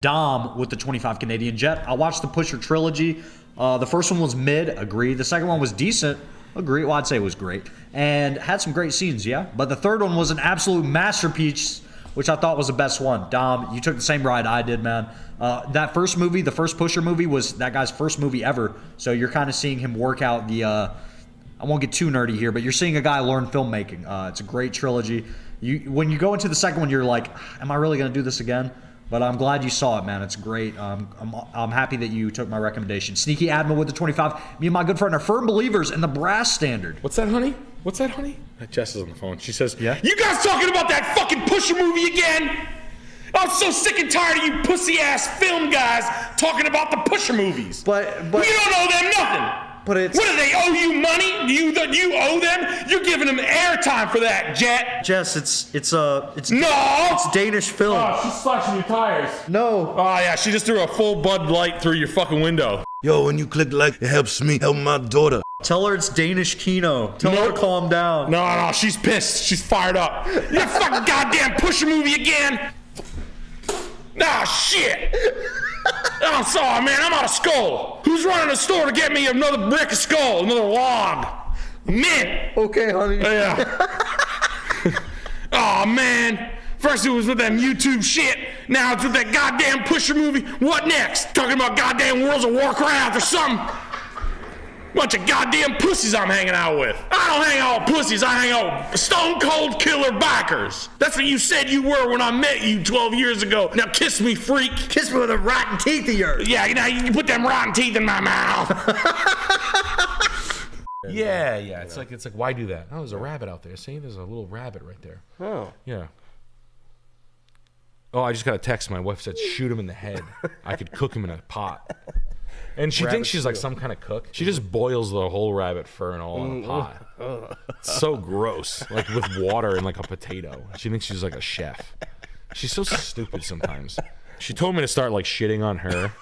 Dom with the 25 Canadian. Jett, I watched the Pusher Trilogy. The first one was mid, agree. The second one was decent, agree. Well, I'd say it was great. And had some great scenes, yeah. But the third one was an absolute masterpiece, which I thought was the best one. Dom, you took the same ride I did, man. That first movie, the first Pusher movie, was that guy's first movie ever. So you're kind of seeing him work out the, I won't get too nerdy here, but you're seeing a guy learn filmmaking. It's a great trilogy. When you go into the second one, you're like, am I really going to do this again? But I'm glad you saw it, man. It's great. I'm happy that you took my recommendation. Sneaky Admin with the 25. Me and my good friend are firm believers in the brass standard. What's that, honey? What's that, honey? Jess is on the phone. She says, yeah? You guys talking about that fucking Pusher movie again? I'm so sick and tired of you pussy-ass film guys talking about the Pusher movies. But you don't owe them nothing. But it's... What, do they owe you money? Do you owe them? You're giving them airtime for that, Jett. Jess, it's No! It's Danish film. Oh, she's slashing your tires. No. Oh, yeah, she just threw a full Bud Light through your fucking window. Yo, when you click like, it helps me help my daughter. Tell her it's Danish Kino. Tell her to calm down. No, she's pissed. She's fired up. You fucking goddamn Pusher movie again. Nah, shit. I'm sorry, man. I'm out of skull. Who's running the store to get me another brick of skull, another log? Mint. Okay, honey. Yeah. Oh, man. First it was with that YouTube shit. Now it's with that goddamn Pusher movie. What next? Talking about goddamn World of Warcraft or something. Bunch of goddamn pussies I'm hanging out with. I don't hang out with pussies. I hang out with stone cold killer bikers. That's what you said you were when I met you 12 years ago. Now kiss me, freak. Kiss me with the rotten teeth of yours. Yeah, you can put them rotten teeth in my mouth. Yeah. It's like, why do that? Oh, there's a rabbit out there. See, there's a little rabbit right there. Oh. Yeah. Oh, I just got a text. My wife said, shoot him in the head. I could cook him in a pot. And she thinks she's like some kind of cook. She just boils the whole rabbit fur and all in a pot. It's so gross. Like with water and like a potato. She thinks she's like a chef. She's so stupid sometimes. She told me to start like shitting on her.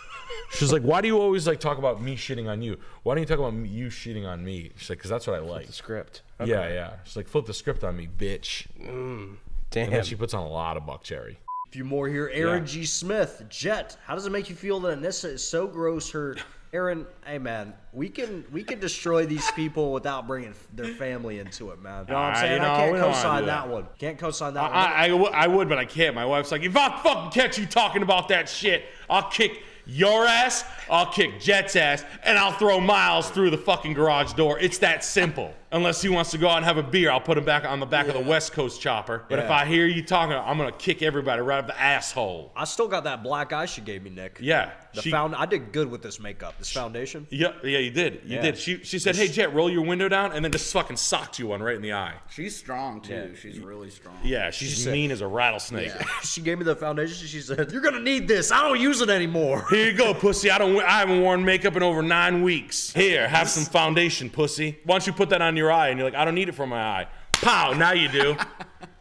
She's like, why do you always like talk about me shitting on you? Why don't you talk about you shitting on me? She's like, because that's what I like. The script. Okay. Yeah. She's like, flip the script on me, bitch. Damn. And then she puts on a lot of buck cherry. A few more here. Aaron G. Smith. Jett, how does it make you feel that Anissa is so gross her... Aaron, hey man, we can destroy these people without bringing their family into it, man. You know what I'm saying? I can't co-sign that one. Can't co-sign that one. I would, but I can't. My wife's like, if I fucking catch you talking about that shit, I'll kick your ass, I'll kick Jett's ass, and I'll throw Miles through the fucking garage door. It's that simple. Unless he wants to go out and have a beer, I'll put him back on the back of the West Coast chopper. But if I hear you talking, I'm gonna kick everybody right up the asshole. I still got that black eye she gave me, Nick. Yeah. I did good with this makeup, this foundation. Yeah, you did. You did. She said, hey, Jett, roll your window down, and then just fucking socked you one right in the eye. She's strong, too. She's really strong. Yeah, she's mean as a rattlesnake. Yeah. She gave me the foundation. She said, you're gonna need this. I don't use it anymore. Here you go, pussy. I haven't worn makeup in over 9 weeks. Here, have some foundation, pussy. Why don't you put that on your eye? And you're like, I don't need it for my eye. Pow, now you do.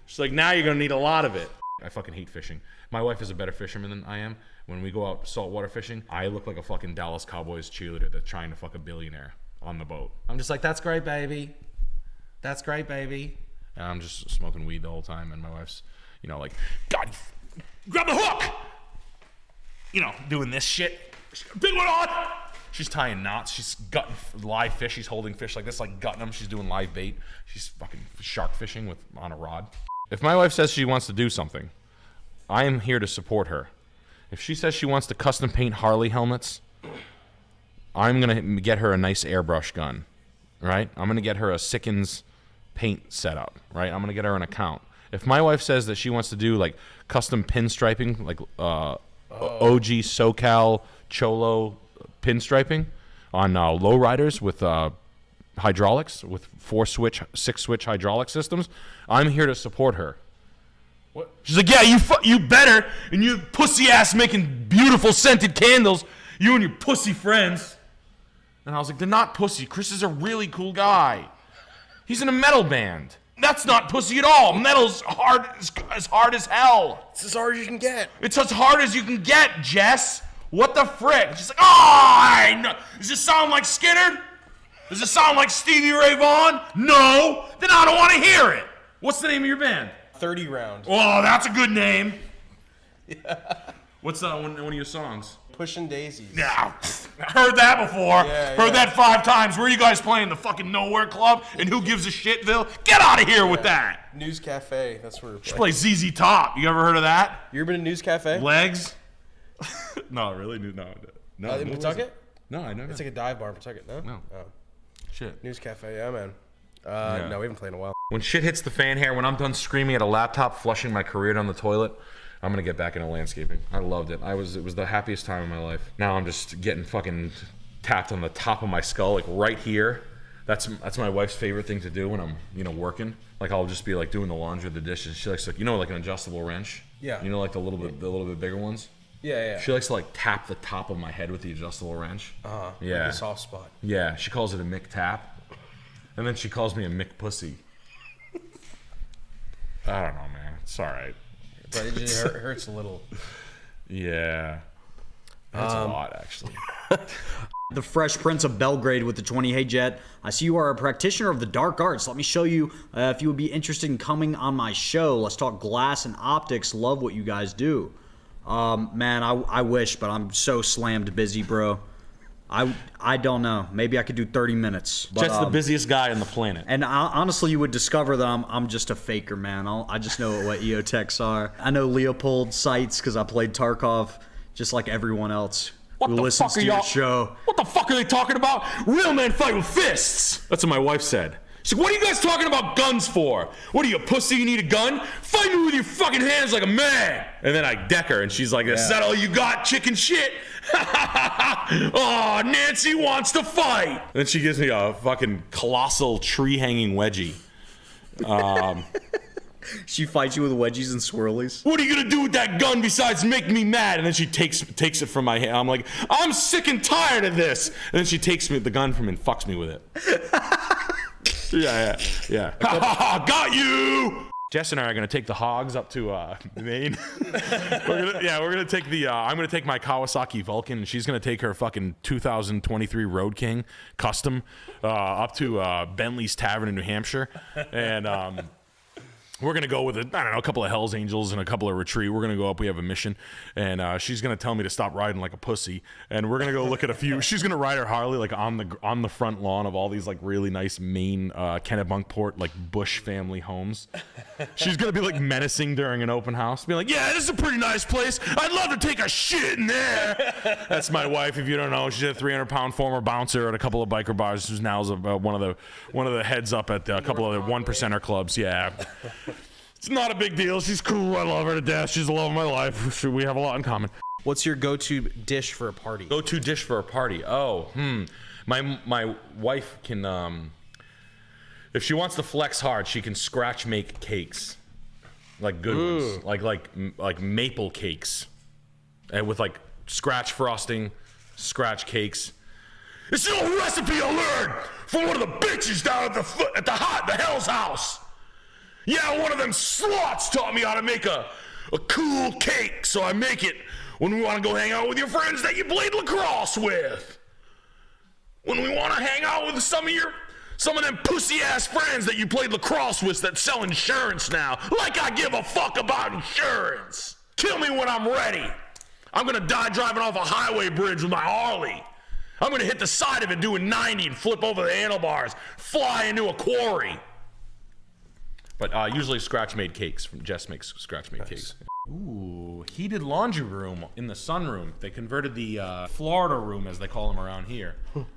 She's like, now you're gonna need a lot of it. I fucking hate fishing. My wife is a better fisherman than I am. When we go out saltwater fishing, I look like a fucking Dallas Cowboys cheerleader that's trying to fuck a billionaire on the boat. I'm just like, that's great, baby. That's great, baby. And I'm just smoking weed the whole time, and my wife's, like, God, grab the hook! Doing this shit. Big one on! She's tying knots. She's gutting live fish. She's holding fish like this, like gutting them. She's doing live bait. She's fucking shark fishing on a rod. If my wife says she wants to do something, I am here to support her. If she says she wants to custom paint Harley helmets, I'm going to get her a nice airbrush gun, right? I'm going to get her a Sickens paint setup, right? I'm going to get her an account. If my wife says that she wants to do like custom pinstriping, like OG SoCal Cholo pinstriping on lowriders with hydraulics, with 4-switch, 6-switch hydraulic systems, I'm here to support her. What? She's like, yeah, you better, and you pussy ass making beautiful scented candles, you and your pussy friends. And I was like, they're not pussy. Chris is a really cool guy. He's in a metal band. That's not pussy at all. Metal's as hard as hell. It's as hard as you can get. It's as hard as you can get, Jess. What the frick? She's like, oh, does this sound like Skinner? Does it sound like Stevie Ray Vaughan? No. Then I don't want to hear it. What's the name of your band? 30 Round. Oh, that's a good name. Yeah. What's one of your songs? Pushing daisies. Yeah, I heard that before. Heard that 5 times. Where are you guys playing? The fucking Nowhere Club? And Who Gives a Shitville? Get out of here with that. News Cafe. That's where we're Should play ZZ Top. You ever heard of that? You ever been to News Cafe? Legs? No, really? No. In Pawtucket? No, I never. It's like a dive bar in Pawtucket, no? No. Oh. Shit. News Cafe, yeah, man. No, we haven't played in a while. When shit hits the fan here, when I'm done screaming at a laptop, flushing my career down the toilet, I'm gonna get back into landscaping. I loved it. It was the happiest time of my life. Now I'm just getting fucking tapped on the top of my skull, like right here. That's my wife's favorite thing to do when I'm, working. Like I'll just be like doing the laundry or the dishes. She likes like like an adjustable wrench. Yeah. Like the little bit bigger ones. Yeah. She likes to like tap the top of my head with the adjustable wrench. Yeah. Like a soft spot. Yeah. She calls it a Mick tap. And then she calls me a Mick pussy. I don't know, man. It's all right. But it just hurts a little. Yeah. That's a lot, actually. The Fresh Prince of Belgrade with the 20. Hey, Jett, I see you are a practitioner of the dark arts. Let me show you if you would be interested in coming on my show. Let's talk glass and optics. Love what you guys do. Man, I wish, but I'm so slammed busy, bro. I don't know. Maybe I could do 30 minutes. But, Jett's the busiest guy on the planet. And honestly, you would discover that I'm just a faker, man. I just know what EOTechs are. I know Leopold sites because I played Tarkov just like everyone else who listens to your show. What the fuck are they talking about? Real men fight with fists. That's what my wife said. She's like, what are you guys talking about guns for? What are you, a pussy? You need a gun? Fight me with your fucking hands like a man. And then I deck her, and she's like, is that all you got, chicken shit? Oh, Nancy wants to fight. And then she gives me a fucking colossal tree-hanging wedgie. She fights you with wedgies and swirlies. What are you gonna do with that gun besides make me mad? And then she takes it from my hand. I'm like, I'm sick and tired of this. And then she takes the gun from me and fucks me with it. Yeah. Got you! Jess and I are gonna take the Hogs up to Maine. we're gonna take the. I'm gonna take my Kawasaki Vulcan, and she's gonna take her fucking 2023 Road King Custom up to Bentley's Tavern in New Hampshire, and we're gonna go with a couple of Hell's Angels and a couple of Retreat. We're gonna go up. We have a mission, and she's gonna tell me to stop riding like a pussy. And we're gonna go look at a few. She's gonna ride her Harley like on the front lawn of all these like really nice Maine Kennebunkport like Bush family homes. She's gonna be like menacing during an open house, be like, "Yeah, this is a pretty nice place. I'd love to take a shit in there." That's my wife. If you don't know, she's a 300-pound former bouncer at a couple of biker bars. Who's now one of the heads up at a couple of the 1%er clubs. Yeah. It's not a big deal. She's cool. I love her to death. She's the love of my life. We have a lot in common. What's your go-to dish for a party? Go-to dish for a party? Oh, My wife can, if she wants to flex hard, she can scratch make cakes, like good ones, like maple cakes, and with like scratch frosting, scratch cakes. It's an old recipe I learned from one of the bitches down at the Hell's House. Yeah, one of them sluts taught me how to make a cool cake, so I make it when we want to go hang out with your friends that you played lacrosse with. When we want to hang out with some of them pussy-ass friends that you played lacrosse with that sell insurance now. Like I give a fuck about insurance. Kill me when I'm ready. I'm going to die driving off a highway bridge with my Harley. I'm going to hit the side of it doing 90 and flip over the handlebars, fly into a quarry. But usually scratch-made cakes. Jess makes scratch-made cakes. Ooh, heated laundry room in the sunroom. They converted the Florida room, as they call them around here,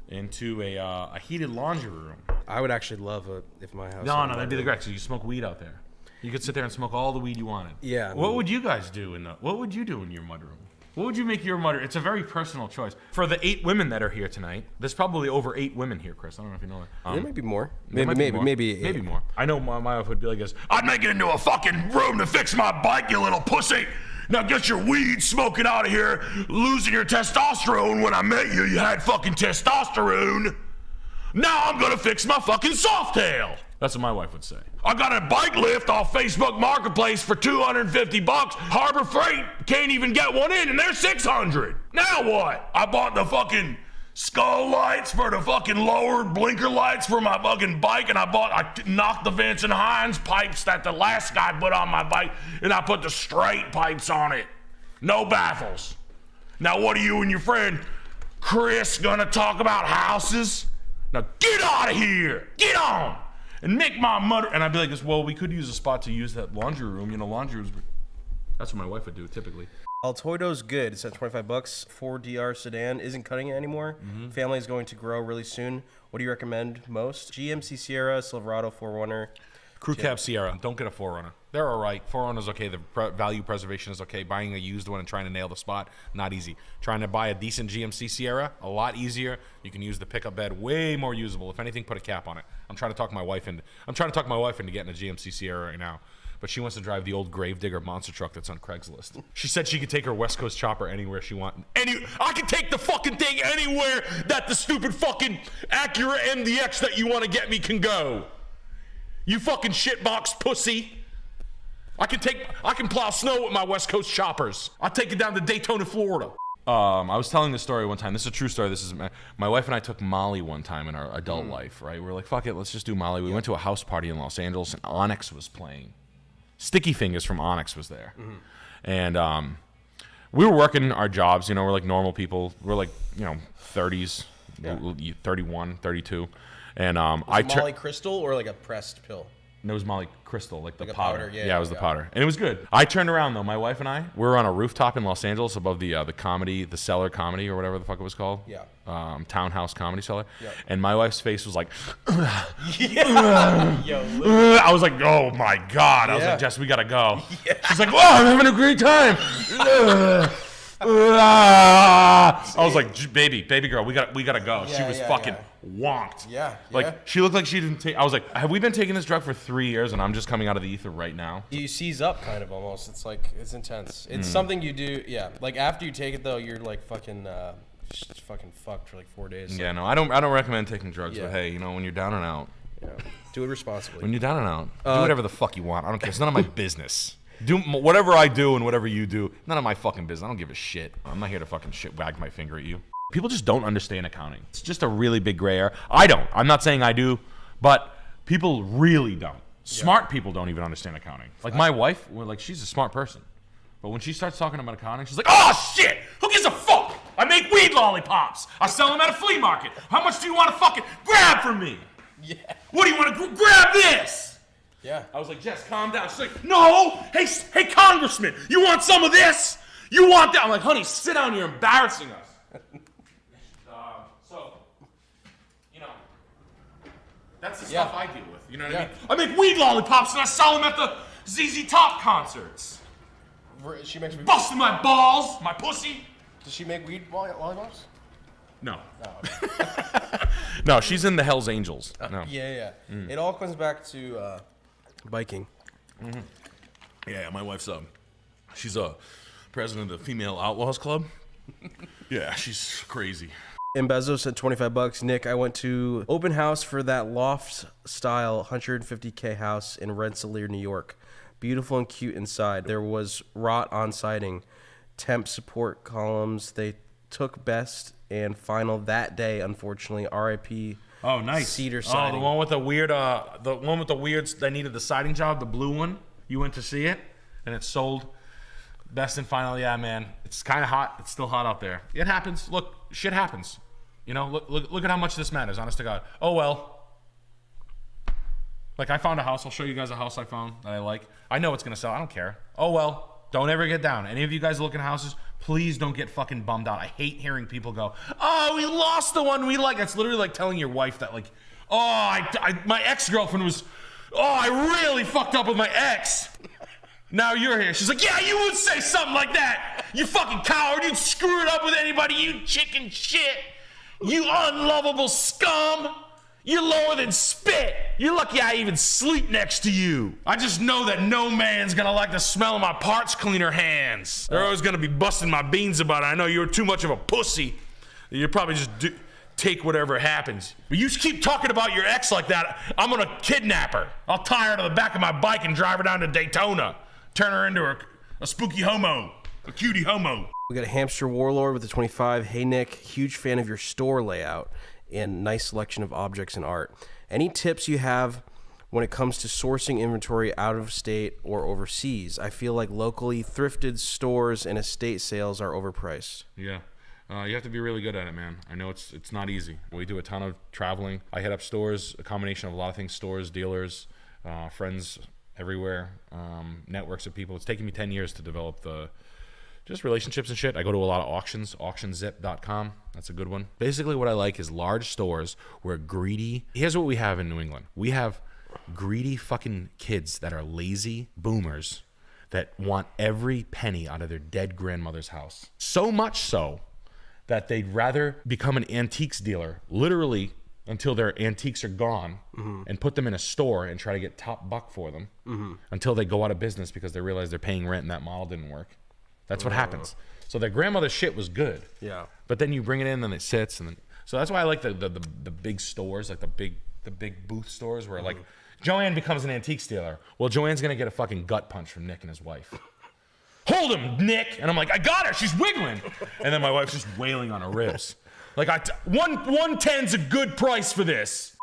into a heated laundry room. I would actually love if my house. No, that'd be the great. So you smoke weed out there. You could sit there and smoke all the weed you wanted. Yeah. What would you guys do What would you do in your mudroom? What would you make your mudroom? It's a very personal choice. For the 8 women that are here tonight, there's probably over 8 women here, Chris. I don't know if you know that. There might be more. Maybe more. I know my wife would be like this. I'd make it into a fucking room to fix my bike, you little pussy. Now get your weed smoking out of here, losing your testosterone. When I met you, you had fucking testosterone. Now I'm gonna fix my fucking softail. That's what my wife would say. I got a bike lift off Facebook Marketplace for $250. Harbor Freight can't even get one in, and they're $600. Now what? I bought the fucking skull lights for the fucking lower blinker lights for my fucking bike, and I knocked the Vance and Hines pipes that the last guy put on my bike, and I put the straight pipes on it. No battles. Now what are you and your friend Chris gonna talk about houses? Now get out of here. Get on. And make my mother. And I'd be like, well, we could use a spot to use that laundry room. You know, laundry rooms. That's what my wife would do typically. Altoido's good. It's at $25. 4DR sedan isn't cutting it anymore. Family is going to grow really soon. What do you recommend most? GMC Sierra, Silverado 4Runner. Crew cab Sierra. Don't get a 4Runner. They're all right. 4Runner's okay. The value preservation is okay. Buying a used one and trying to nail the spot, not easy. Trying to buy a decent GMC Sierra, a lot easier. You can use the pickup bed, way more usable. If anything, put a cap on it. I'm trying to talk my wife into getting a GMC Sierra right now. But she wants to drive the old Gravedigger monster truck that's on Craigslist. She said she could take her West Coast chopper anywhere she wants. I can take the fucking thing anywhere that the stupid fucking Acura MDX that you want to get me can go. You fucking shitbox pussy. I can plow snow with my West Coast choppers. I'll take it down to Daytona, Florida. I was telling this story one time. This is a true story. This is my wife and I took Molly one time in our adult life, right? We were like, fuck it, let's just do Molly. We went to a house party in Los Angeles and Onyx was playing. Sticky Fingers from Onyx was there. And we were working our jobs, you know, we're like normal people. We're like, you know, 30s, 31, 32. And Molly Crystal or like a pressed pill? No, it was Molly Crystal, like the Like a powder. powder, Yeah, it was the powder. And it was good. I turned around, though. My wife and I, we were on a rooftop in Los Angeles above the comedy, the Cellar Comedy or whatever the fuck it was called. Yeah. Townhouse Comedy Cellar. Yep. And my wife's face was like, Yo, I was like, oh my God. I was Yeah. like, Jess, we gotta go. She's like, oh, I'm having a great time. I was like, baby girl, we gotta go. She was fucking wonked. Yeah, Like, yeah. she looked like she didn't take, I was like, have we been taking this drug for 3 years and I'm just coming out of the ether right now? You seize up kind of almost. It's like, it's intense. It's something you do, yeah. Like after you take it though, you're like fucking, just fucking fucked for like 4 days. Yeah, no, I don't recommend taking drugs, but hey, you know, when you're down and out, Yeah. Do it responsibly. when you're down and out, do whatever the fuck you want. I don't care. It's none of my business. Do whatever I do and whatever you do. None of my fucking business. I don't give a shit. I'm not here to fucking wag my finger at you. People just don't understand accounting. It's just a really big gray area. I don't. I'm not saying I do, but people really don't. Smart people don't even understand accounting. Like my wife, well, like she's a smart person, but when she starts talking about accounting, she's like, "Oh shit! Who gives a fuck? I make weed lollipops. I sell them at a flea market. How much do you want to fucking grab from me? Yeah. What do you want to grab this?" Yeah. I was like, Jess, calm down. She's like, no, hey, congressman, you want some of this? You want that? I'm like, honey, sit down, you're embarrassing us. So, you know, that's the stuff I deal with. You know what I mean? I make weed lollipops and I sell them at the ZZ Top concerts. She makes weed. Busting my balls, my pussy. Does she make weed lollipops? No. Oh, okay. No, she's in the Hells Angels. No. Yeah. It all comes back to biking. Yeah, my wife's she's a president of the Female Outlaws Club. Yeah, she's crazy. And Bezos at $25. Nick, I went to open house for that loft style 150K house in Rensselaer, New York. Beautiful and cute inside. There was rot on siding, temp support columns. They took best and final that day, unfortunately. RIP. Oh, nice. Cedar Oh, siding. the one with the weird, they needed the siding job, the blue one. You went to see it, and it sold. Best and final, yeah, man. It's kind of hot. It's still hot out there. It happens. Look, shit happens. You know, look at how much this matters, honest to God. Oh, well. Like, I found a house. I'll show you guys a house I found that I like. I know it's going to sell. I don't care. Oh, well. Don't ever get down. Any of you guys looking at houses, please don't get fucking bummed out. I hate hearing people go, oh, we lost the one we like. It's literally like telling your wife that, like, oh, my ex-girlfriend was, oh, I really fucked up with my ex. Now you're here. She's like, yeah, you would say something like that. You fucking coward. You'd screw it up with anybody, you chicken shit. You unlovable scum. You're lower than spit. You're lucky I even sleep next to you. I just know that no man's gonna like the smell of my parts cleaner hands. They're always gonna be busting my beans about it. I know you're too much of a pussy. You'll probably just take whatever happens. But you keep talking about your ex like that, I'm gonna kidnap her. I'll tie her to the back of my bike and drive her down to Daytona. Turn her into a spooky homo. A cutie homo. We got a hamster warlord with a 25. Hey, Nick, huge fan of your store layout and nice selection of objects and art. Any tips you have when it comes to sourcing inventory out of state or overseas. I feel like locally thrifted stores and estate sales are overpriced. Yeah. You have to be really good at it, man. I know it's not easy. We do a ton of traveling. I hit up stores, a combination of a lot of things, stores, dealers, friends everywhere, networks of people. It's taken me 10 years to develop just relationships and shit. I go to a lot of auctions, auctionzip.com. That's a good one. Basically what I like is large stores where greedy, here's what we have in New England. We have greedy fucking kids that are lazy boomers that want every penny out of their dead grandmother's house. So much so that they'd rather become an antiques dealer, literally until their antiques are gone, and put them in a store and try to get top buck for them until they go out of business because they realize they're paying rent and that model didn't work. That's what happens. So their grandmother's shit was good. Yeah. But then you bring it in and it sits, and then so that's why I like the big stores, like the big booth stores where like Joanne becomes an antique dealer. Well, Joanne's gonna get a fucking gut punch from Nick and his wife. Hold him, Nick! And I'm like, I got her, she's wiggling. And then my wife's just wailing on her ribs. Like, 110's a good price for this.